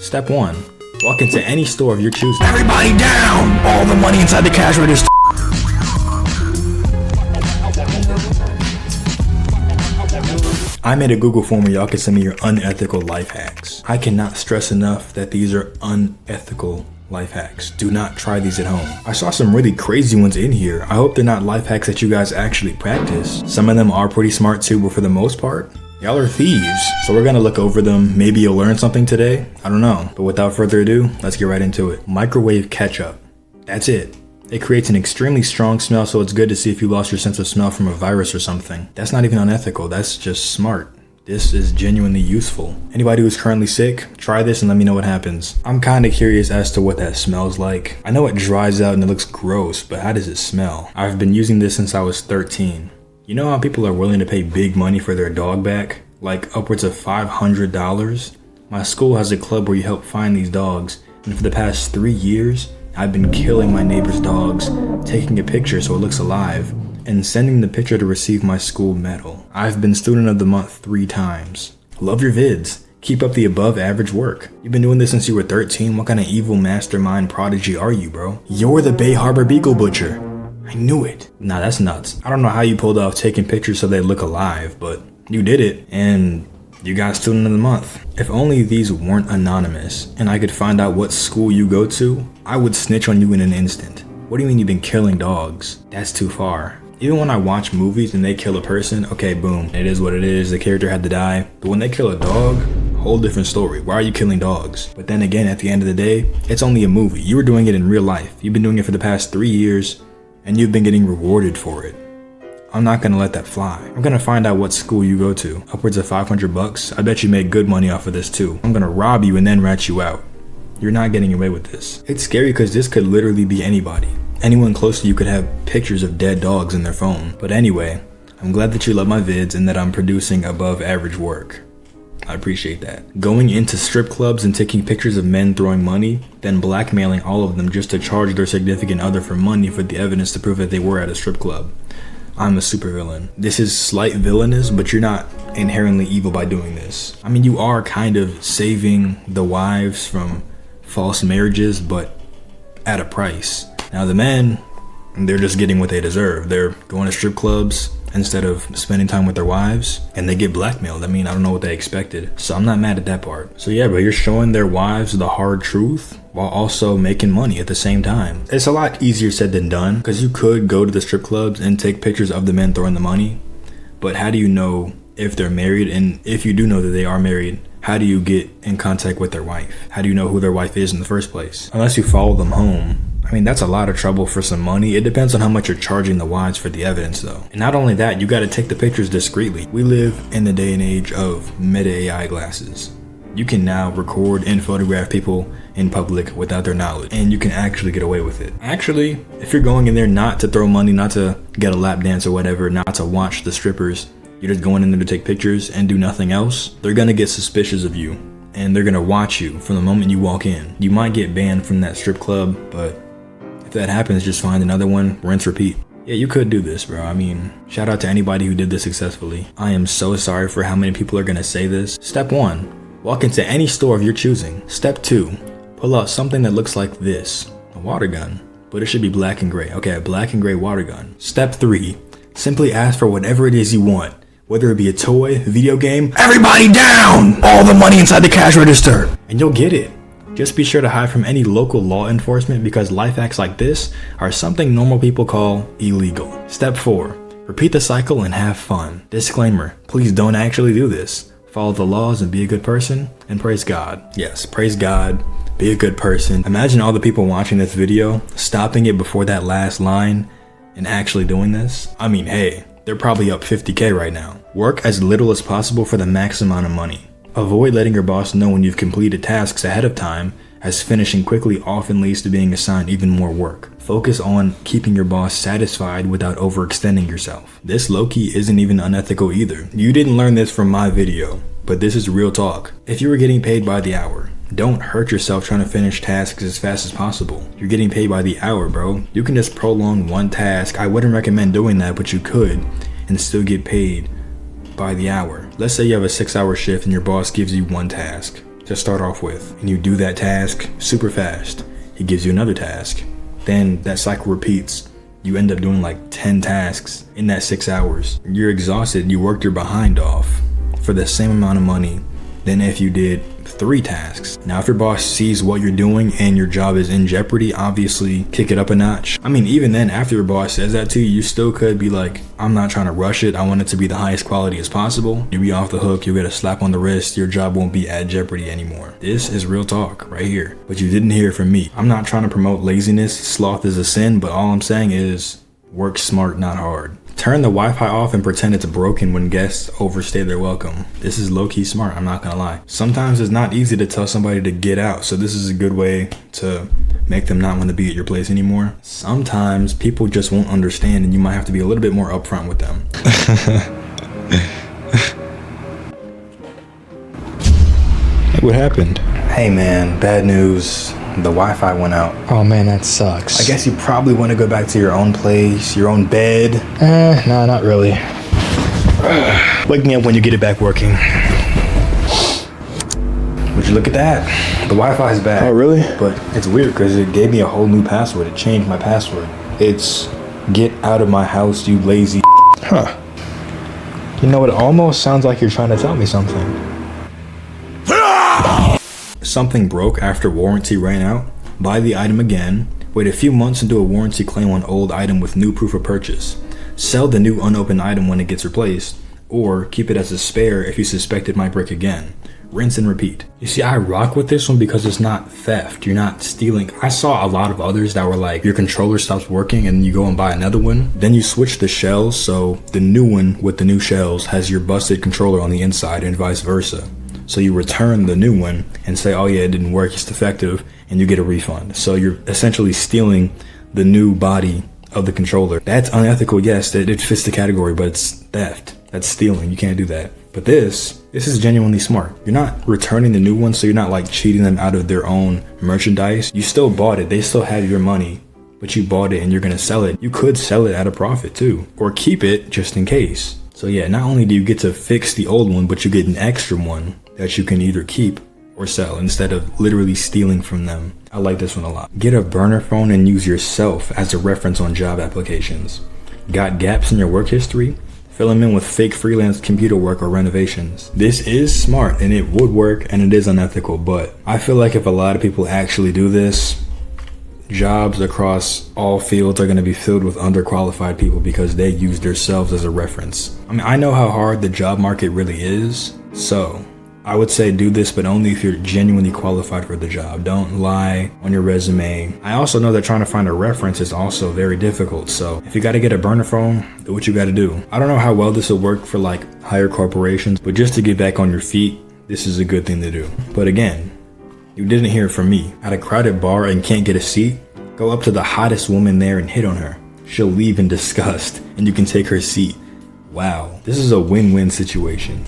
Step 1. Walk into any store of your choosing. Everybody down! All the money inside the cash register. I made a Google form where y'all can send me your unethical life hacks. I cannot stress enough that these are unethical life hacks. Do not try these at home. I saw some really crazy ones in here. I hope they're not life hacks that you guys actually practice. Some of them are pretty smart too, but for the most part, y'all are thieves. So we're gonna look over them. Maybe you'll learn something today. I don't know. But without further ado, let's get right into it. Microwave ketchup. That's it. It creates an extremely strong smell, so it's good to see if you lost your sense of smell from a virus or something. That's not even unethical, that's just smart. This is genuinely useful. Anybody who's currently sick, try this and let me know what happens. I'm kinda curious as to what that smells like. I know it dries out and it looks gross, but how does it smell? I've been using this since I was 13. You know how people are willing to pay big money for their dog back? Like upwards of $500? My school has a club where you help find these dogs, and for the past 3 years, I've been killing my neighbor's dogs, taking a picture so it looks alive, and sending the picture to receive my school medal. I've been student of the month 3 times. Love your vids. Keep up the above average work. You've been doing this since you were 13. What kind of evil mastermind prodigy are you, bro? You're the Bay Harbor Beagle Butcher. I knew it. Nah, that's nuts. I don't know how you pulled off taking pictures so they look alive, but you did it, and you got student of the month. If only these weren't anonymous and I could find out what school you go to, I would snitch on you in an instant. What do you mean you've been killing dogs? That's too far. Even when I watch movies and they kill a person, okay, boom, it is what it is, the character had to die. But when they kill a dog, whole different story. Why are you killing dogs? But then again, at the end of the day, it's only a movie. You were doing it in real life. You've been doing it for the past 3 years and you've been getting rewarded for it. I'm not gonna let that fly. I'm gonna find out what school you go to. Upwards of $500. I bet you make good money off of this too. I'm gonna rob you and then rat you out. You're not getting away with this. It's scary because this could literally be anybody. Anyone close to you could have pictures of dead dogs in their phone. But anyway, I'm glad that you love my vids and that I'm producing above average work. I appreciate that. Going into strip clubs and taking pictures of men throwing money, then blackmailing all of them just to charge their significant other for money for the evidence to prove that they were at a strip club. I'm a supervillain. This is slight villainous, but you're not inherently evil by doing this. I mean, you are kind of saving the wives from false marriages, but at a price. Now the men, they're just getting what they deserve. They're going to strip clubs instead of spending time with their wives, and they get blackmailed. I mean, I don't know what they expected, so I'm not mad at that part. So yeah, but you're showing their wives the hard truth while also making money at the same time. It's a lot easier said than done, because you could go to the strip clubs and take pictures of the men throwing the money, but how do you know if they're married? And if you do know that they are married, how do you get in contact with their wife? How do you know who their wife is in the first place? Unless you follow them home. I mean, that's a lot of trouble for some money. It depends on how much you're charging the wives for the evidence though. And not only that, you gotta take the pictures discreetly. We live in the day and age of meta AI glasses. You can now record and photograph people in public without their knowledge, and you can actually get away with it. Actually, if you're going in there not to throw money, not to get a lap dance or whatever, not to watch the strippers, you're just going in there to take pictures and do nothing else, they're gonna get suspicious of you, and they're gonna watch you from the moment you walk in. You might get banned from that strip club, but if that happens, just find another one, rinse, repeat. Yeah, you could do this, bro. I mean, shout out to anybody who did this successfully. I am so sorry for how many people are gonna say this. Step 1, walk into any store of your choosing. Step 2, pull out something that looks like this, a water gun, but it should be black and gray. Okay, a black and gray water gun. Step 3, simply ask for whatever it is you want, whether it be a toy, video game. Everybody down! All the money inside the cash register. And you'll get it. Just be sure to hide from any local law enforcement, because life hacks like this are something normal people call illegal. Step 4, repeat the cycle and have fun. Disclaimer, please don't actually do this. Follow the laws and be a good person, and praise God. Yes, praise God, be a good person. Imagine all the people watching this video, stopping it before that last line, and actually doing this. I mean, hey, they're probably up 50K right now. Work as little as possible for the max amount of money. Avoid letting your boss know when you've completed tasks ahead of time, as finishing quickly often leads to being assigned even more work. Focus on keeping your boss satisfied without overextending yourself. This low-key isn't even unethical either. You didn't learn this from my video, but this is real talk. If you were getting paid by the hour, don't hurt yourself trying to finish tasks as fast as possible. You're getting paid by the hour, bro. You can just prolong one task. I wouldn't recommend doing that, but you could, and still get paid by the hour. Let's say you have a 6-hour shift and your boss gives you one task. to start off with, and you do that task super fast. He gives you another task. Then that cycle repeats. You end up doing like 10 tasks in that 6 hours. You're exhausted. You worked your behind off for the same amount of money than if you did 3 tasks. Now, if your boss sees what you're doing and your job is in jeopardy, obviously kick it up a notch. I mean, even then, after your boss says that to you, you still could be like, I'm not trying to rush it. I want it to be the highest quality as possible. You'll be off the hook. You'll get a slap on the wrist. Your job won't be at jeopardy anymore. This is real talk right here. But you didn't hear it from me. I'm not trying to promote laziness. Sloth is a sin, but all I'm saying is work smart, not hard. Turn the Wi-Fi off and pretend it's broken when guests overstay their welcome. This is low-key smart, I'm not gonna lie. Sometimes it's not easy to tell somebody to get out, so this is a good way to make them not want to be at your place anymore. Sometimes people just won't understand and you might have to be a little bit more upfront with them. Hey, what happened? Hey man, bad news. The Wi-Fi went out. Oh man, that sucks. I guess you probably want to go back to your own place, your own bed. Nah, not really. Wake me up when you get it back working. Would you look at that? The Wi-Fi is back. Oh really? But it's weird because it gave me a whole new password. It changed my password. It's get out of my house, you lazy. Huh. You know, it almost sounds like you're trying to tell me something. Something broke after warranty ran out. Buy the item again. Wait a few months and do a warranty claim on old item with new proof of purchase. Sell the new unopened item when it gets replaced, or keep it as a spare if you suspect it might break again. Rinse and repeat. You see, I rock with this one because it's not theft. You're not stealing. I saw a lot of others that were like, your controller stops working and you go and buy another one. Then you switch the shells, so the new one with the new shells has your busted controller on the inside and vice versa. So you return the new one and say, oh yeah, it didn't work, it's defective, and you get a refund. So you're essentially stealing the new body of the controller. That's unethical, yes, it fits the category, but it's theft. That's stealing, you can't do that. But this is genuinely smart. You're not returning the new one, so you're not like cheating them out of their own merchandise. You still bought it, they still have your money, but you bought it and you're gonna sell it. You could sell it at a profit too, or keep it just in case. So yeah, not only do you get to fix the old one, but you get an extra one that you can either keep or sell instead of literally stealing from them. I like this one a lot. Get a burner phone and use yourself as a reference on job applications. Got gaps in your work history? Fill them in with fake freelance computer work or renovations. This is smart and it would work and it is unethical, but I feel like if a lot of people actually do this, jobs across all fields are going to be filled with underqualified people because they use themselves as a reference. I mean, I know how hard the job market really is, so I would say do this, but only if you're genuinely qualified for the job. Don't lie on your resume. I also know that trying to find a reference is also very difficult. So if you got to get a burner phone, do what you got to do. I don't know how well this will work for like higher corporations, but just to get back on your feet, this is a good thing to do. But again, you didn't hear it from me. At a crowded bar and can't get a seat, go up to the hottest woman there and hit on her. She'll leave in disgust and you can take her seat. Wow, this is a win-win situation.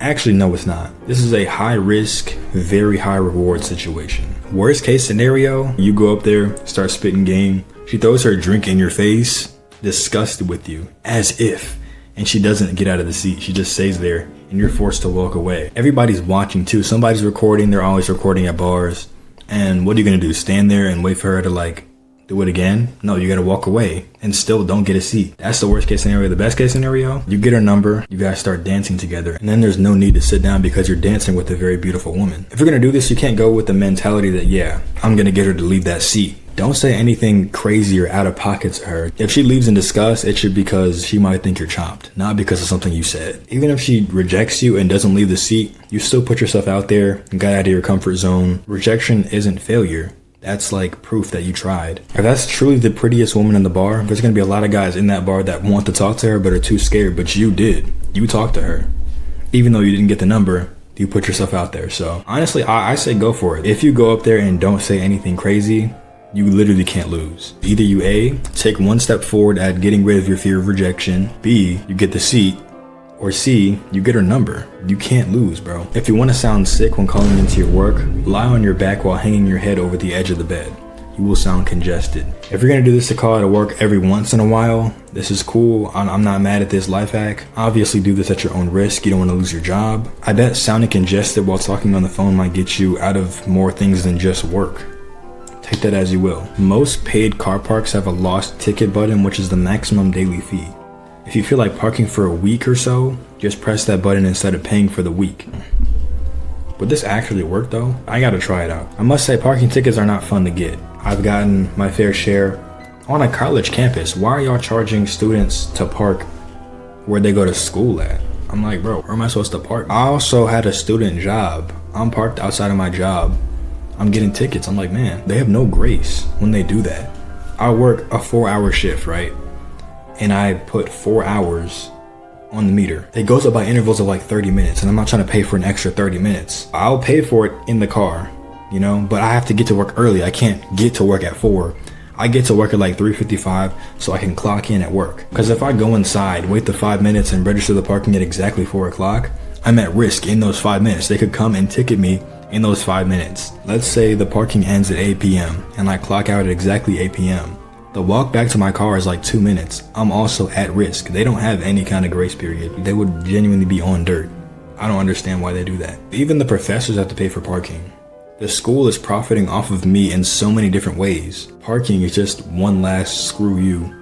Actually, no, it's not. This is a high risk, very high reward situation. Worst case scenario, you go up there, start spitting game. She throws her drink in your face, disgusted with you, as if, and she doesn't get out of the seat. She just stays there and you're forced to walk away. Everybody's watching too. Somebody's recording. They're always recording at bars. And what are you gonna do? Stand there and wait for her to like do it again? No, you gotta walk away and still don't get a seat. That's the worst case scenario. The best case scenario, you get her number, you guys start dancing together, and then there's no need to sit down because you're dancing with a very beautiful woman. If you're gonna do this, you can't go with the mentality that, yeah, I'm gonna get her to leave that seat. Don't say anything crazy or out of pocket to her. If she leaves in disgust, it should be because she might think you're chopped, not because of something you said. Even if she rejects you and doesn't leave the seat, you still put yourself out there and got out of your comfort zone. Rejection isn't failure. That's like proof that you tried. If that's truly the prettiest woman in the bar, there's gonna be a lot of guys in that bar that want to talk to her but are too scared, but you did. You talked to her. Even though you didn't get the number, you put yourself out there. So honestly, I say go for it. If you go up there and don't say anything crazy, you literally can't lose. Either you A, take one step forward at getting rid of your fear of rejection, B, you get the seat, or C, you get her number. You can't lose, bro. If you want to sound sick when calling into your work, lie on your back while hanging your head over the edge of the bed. you will sound congested. If you're gonna do this to call out of work every once in a while, this is cool. I'm not mad at this life hack. Obviously do this at your own risk. You don't want to lose your job. I bet sounding congested while talking on the phone might get you out of more things than just work. Take that as you will. Most paid car parks have a lost ticket button, which is the maximum daily fee. If you feel like parking for a week or so, just press that button instead of paying for the week. Would this actually work though? I gotta try it out. I must say parking tickets are not fun to get. I've gotten my fair share on a college campus. Why are y'all charging students to park where they go to school at? I'm like, bro, where am I supposed to park? I also had a student job. I'm parked outside of my job. I'm getting tickets. I'm like, man, they have no grace when they do that. I work a 4-hour shift, right? And I put 4 hours on the meter. It goes up by intervals of like 30 minutes, and I'm not trying to pay for an extra 30 minutes. I'll pay for it in the car, you know, but I have to get to work early. I can't get to work at 4. I get to work at like 3:55 so I can clock in at work. Because if I go inside, wait the 5 minutes and register the parking at exactly 4 o'clock, I'm at risk in those 5 minutes. They could come and ticket me in those 5 minutes. Let's say the parking ends at 8 p.m. and I clock out at exactly 8 p.m. The walk back to my car is like 2 minutes. I'm also at risk. They don't have any kind of grace period. They would genuinely be on dirt. I don't understand why they do that. Even the professors have to pay for parking. The school is profiting off of me in so many different ways. Parking is just one last screw you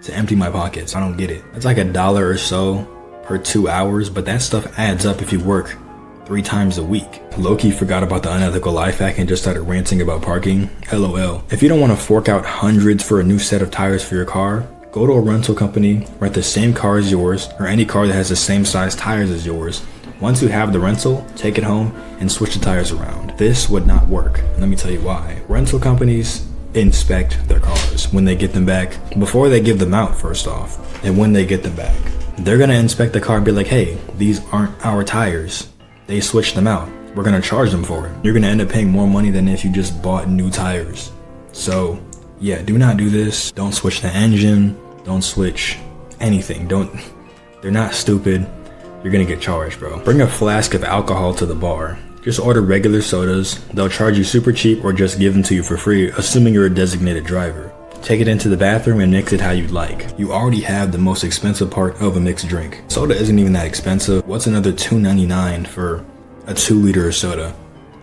to empty my pockets. I don't get it. It's like $1 or so per 2 hours, but that stuff adds up if you work 3 times a week. Loki forgot about the unethical life hack and just started ranting about parking. LOL. If you don't want to fork out hundreds for a new set of tires for your car, go to a rental company, rent the same car as yours, or any car that has the same size tires as yours. Once you have the rental, take it home and switch the tires around. This would not work. Let me tell you why. Rental companies inspect their cars when they get them back, before they give them out first off, and when they get them back. They're gonna inspect the car and be like, hey, these aren't our tires. They switched them out. We're gonna charge them for it. You're gonna end up paying more money than if you just bought new tires. So yeah, do not do this. Don't switch the engine. Don't switch anything. They're not stupid. You're gonna get charged, bro. Bring a flask of alcohol to the bar. Just order regular sodas. They'll charge you super cheap or just give them to you for free, assuming you're a designated driver. Take it into the bathroom and mix it how you'd like. You already have the most expensive part of a mixed drink. Soda isn't even that expensive. What's another $2.99 for a 2-liter of soda?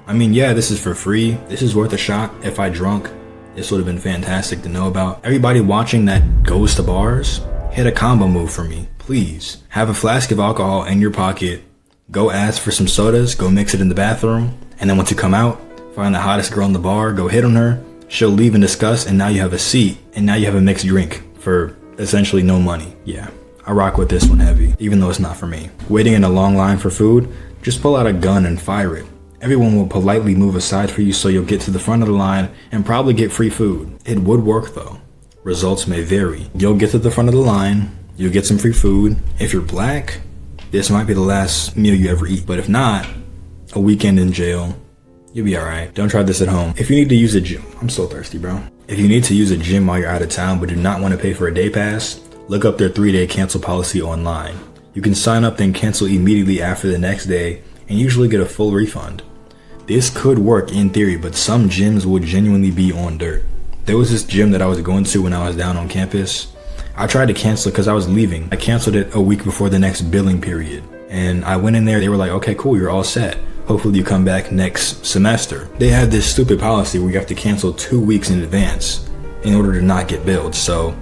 I mean, yeah, this is for free. This is worth a shot. If I drunk, this would have been fantastic to know about. Everybody watching that goes to bars, hit a combo move for me. Please have a flask of alcohol in your pocket. Go ask for some sodas. Go mix it in the bathroom. And then once you come out, find the hottest girl in the bar. Go hit on her. She'll leave in disgust, and now you have a seat, and now you have a mixed drink for essentially no money. Yeah, I rock with this one heavy, even though it's not for me. Waiting in a long line for food, just pull out a gun and fire it. Everyone will politely move aside for you so you'll get to the front of the line and probably get free food. It would work though. Results may vary. You'll get to the front of the line, you'll get some free food. If you're black, this might be the last meal you ever eat. But if not, a weekend in jail, you'll be alright. Don't try this at home. If you need to use a gym, I'm so thirsty, bro. If you need to use a gym while you're out of town but do not want to pay for a day pass, look up their 3-day cancel policy online. You can sign up then cancel immediately after the next day and usually get a full refund. This could work in theory, but some gyms would genuinely be on dirt. There was this gym that I was going to when I was down on campus. I tried to cancel it because I was leaving. I canceled it a week before the next billing period. And I went in there, they were like, okay, cool, you're all set. Hopefully you come back next semester. They had this stupid policy where you have to cancel 2 weeks in advance in order to not get billed. So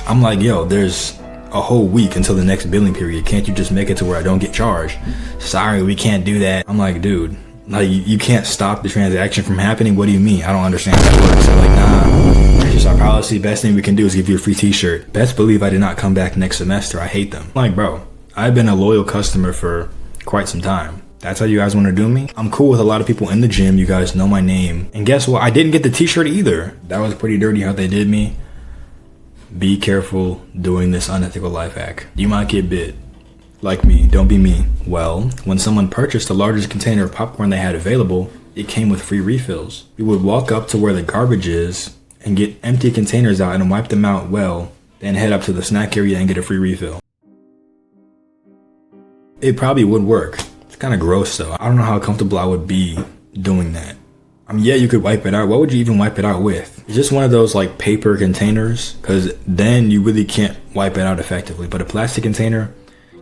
I'm like, yo, there's a whole week until the next billing period. Can't you just make it to where I don't get charged? Sorry, we can't do that. I'm like, dude, like you can't stop the transaction from happening. What do you mean? I don't understand how that works. I'm like, nah, it's just our policy. Best thing we can do is give you a free t-shirt. Best believe I did not come back next semester. I hate them. I'm like, bro, I've been a loyal customer for quite some time. That's how you guys want to do me? I'm cool with a lot of people in the gym. You guys know my name. And guess what? I didn't get the t-shirt either. That was pretty dirty how they did me. Be careful doing this unethical life hack. You might get bit. Like me, don't be me. Well, when someone purchased the largest container of popcorn they had available, it came with free refills. We would walk up to where the garbage is and get empty containers out and wipe them out well, then head up to the snack area and get a free refill. It probably would work. Kind of gross though. I don't know how comfortable I would be doing that. I mean, yeah, you could wipe it out. What would you even wipe it out with? It's just one of those like paper containers, because then you really can't wipe it out effectively. But a plastic container,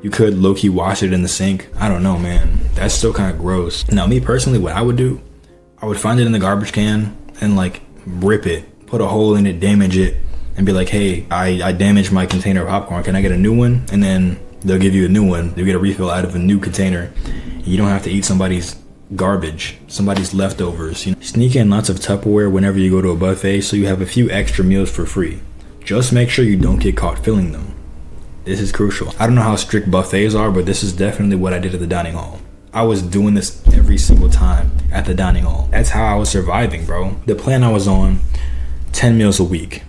you could low-key wash it in the sink. I don't know, man. That's still kind of gross. Now, me personally, what I would do, I would find it in the garbage can and like rip it, put a hole in it, damage it, and be like, hey, I damaged my container of popcorn. Can I get a new one? And then they'll give you a new one. You get a refill out of a new container. You don't have to eat somebody's garbage, somebody's leftovers. You know, sneak in lots of Tupperware whenever you go to a buffet so you have a few extra meals for free. Just make sure you don't get caught filling them. This is crucial. I don't know how strict buffets are, but this is definitely what I did at the dining hall. I was doing this every single time at the dining hall. That's how I was surviving, bro. The plan I was on, 10 meals a week.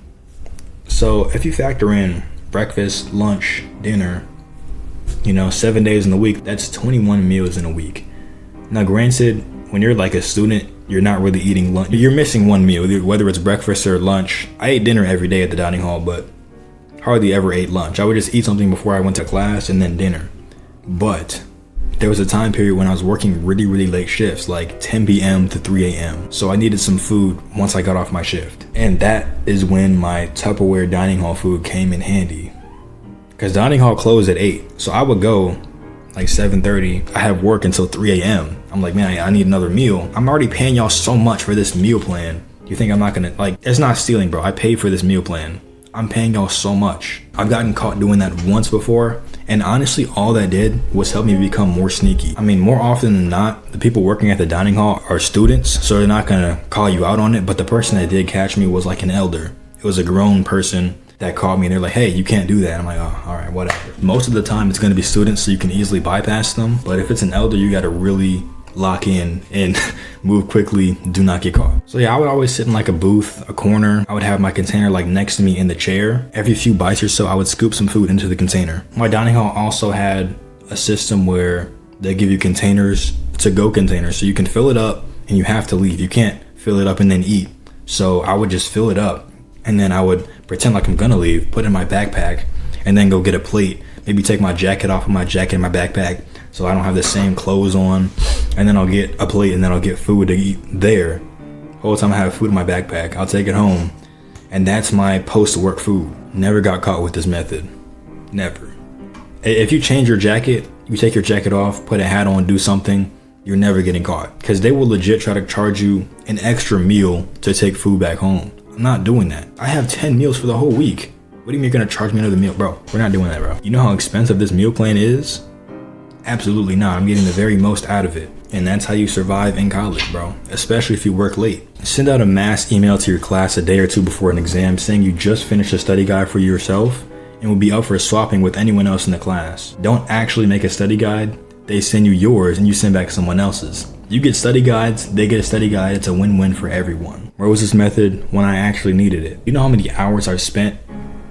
So if you factor in breakfast, lunch, dinner, 7 days in the week, that's 21 meals in a week. Now, granted, when you're like a student, you're not really eating lunch. You're missing one meal, whether it's breakfast or lunch. I ate dinner every day at the dining hall, but hardly ever ate lunch. I would just eat something before I went to class and then dinner. But there was a time period when I was working really, really late shifts, like 10 p.m. to 3 a.m. So I needed some food once I got off my shift. And that is when my Tupperware dining hall food came in handy. Because dining hall closed at 8. So I would go like 7:30. I have work until 3 a.m. I'm like, man, I need another meal. I'm already paying y'all so much for this meal plan. You think I'm not gonna, it's not stealing, bro. I paid for this meal plan. I'm paying y'all so much. I've gotten caught doing that once before, and honestly, all that did was help me become more sneaky. I mean, more often than not, the people working at the dining hall are students, so they're not gonna call you out on it, but the person that did catch me was like an elder. It was a grown person that called me, and they're like, hey, you can't do that. I'm like, oh, all right, whatever. Most of the time, it's gonna be students, so you can easily bypass them, but if it's an elder, you gotta really lock in and move quickly, do not get caught. So yeah, I would always sit in like a booth, a corner. I would have my container like next to me in the chair. Every few bites or so, I would scoop some food into the container. My dining hall also had a system where they give you containers, to-go containers, so you can fill it up and you have to leave. You can't fill it up and then eat. So I would just fill it up and then I would pretend like I'm gonna leave, put it in my backpack, and then go get a plate. Maybe take my jacket off of my jacket in my backpack so I don't have the same clothes on, and then I'll get a plate and then I'll get food to eat there. The whole time I have food in my backpack, I'll take it home, and that's my post-work food. Never got caught with this method. Never. If you change your jacket, you take your jacket off, put a hat on, do something, you're never getting caught, because they will legit try to charge you an extra meal to take food back home. I'm not doing that. I have 10 meals for the whole week. What do you mean you're gonna charge me another meal? Bro, we're not doing that, bro. You know how expensive this meal plan is? Absolutely not. I'm getting the very most out of it. And that's how you survive in college, bro. Especially if you work late. Send out a mass email to your class a day or two before an exam saying you just finished a study guide for yourself and will be up for swapping with anyone else in the class. Don't actually make a study guide. They send you yours and you send back someone else's. You get study guides, they get a study guide. It's a win-win for everyone. Where was this method when I actually needed it? You know how many hours I've spent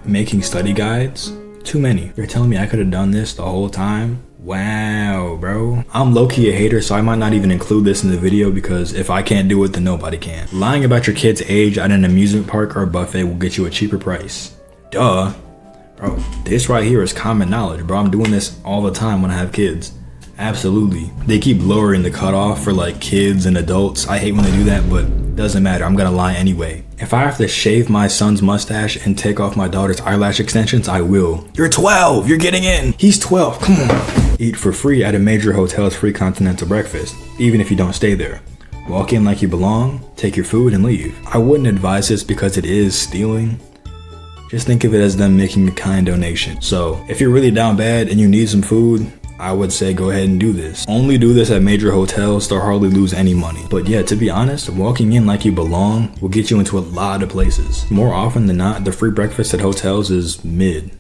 making study guides? Too many. You're telling me I could have done this the whole time? Wow, bro. I'm low-key a hater, so I might not even include this in the video because if I can't do it, then nobody can. Lying about your kid's age at an amusement park or a buffet will get you a cheaper price. Duh. Bro, this right here is common knowledge, bro. I'm doing this all the time when I have kids. Absolutely. They keep lowering the cutoff for like kids and adults. I hate when they do that, but doesn't matter. I'm gonna lie anyway. If I have to shave my son's mustache and take off my daughter's eyelash extensions, I will. You're 12. You're getting in. He's 12. Come on. Eat for free at a major hotel's free continental breakfast, even if you don't stay there. Walk in like you belong, take your food, and leave. I wouldn't advise this because it is stealing. Just think of it as them making a kind donation. So if you're really down bad and you need some food, I would say go ahead and do this. Only do this at major hotels to hardly lose any money. But yeah, to be honest, walking in like you belong will get you into a lot of places. More often than not, the free breakfast at hotels is mid,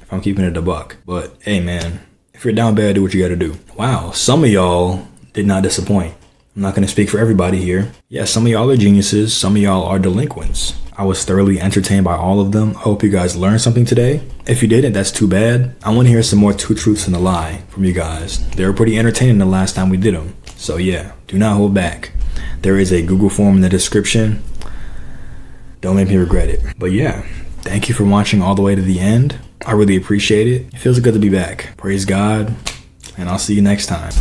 if I'm keeping it a buck. But hey man, if you're down bad, do what you gotta do. Wow, some of y'all did not disappoint. I'm not gonna speak for everybody here. Yeah, some of y'all are geniuses, some of y'all are delinquents. I was thoroughly entertained by all of them. I hope you guys learned something today. If you didn't, that's too bad. I want to hear some more two truths and a lie from you guys. They were pretty entertaining the last time we did them. So yeah, do not hold back. There is a Google form in the description. Don't make me regret it. But yeah, thank you for watching all the way to the end. I really appreciate it. It feels good to be back. Praise God, and I'll see you next time.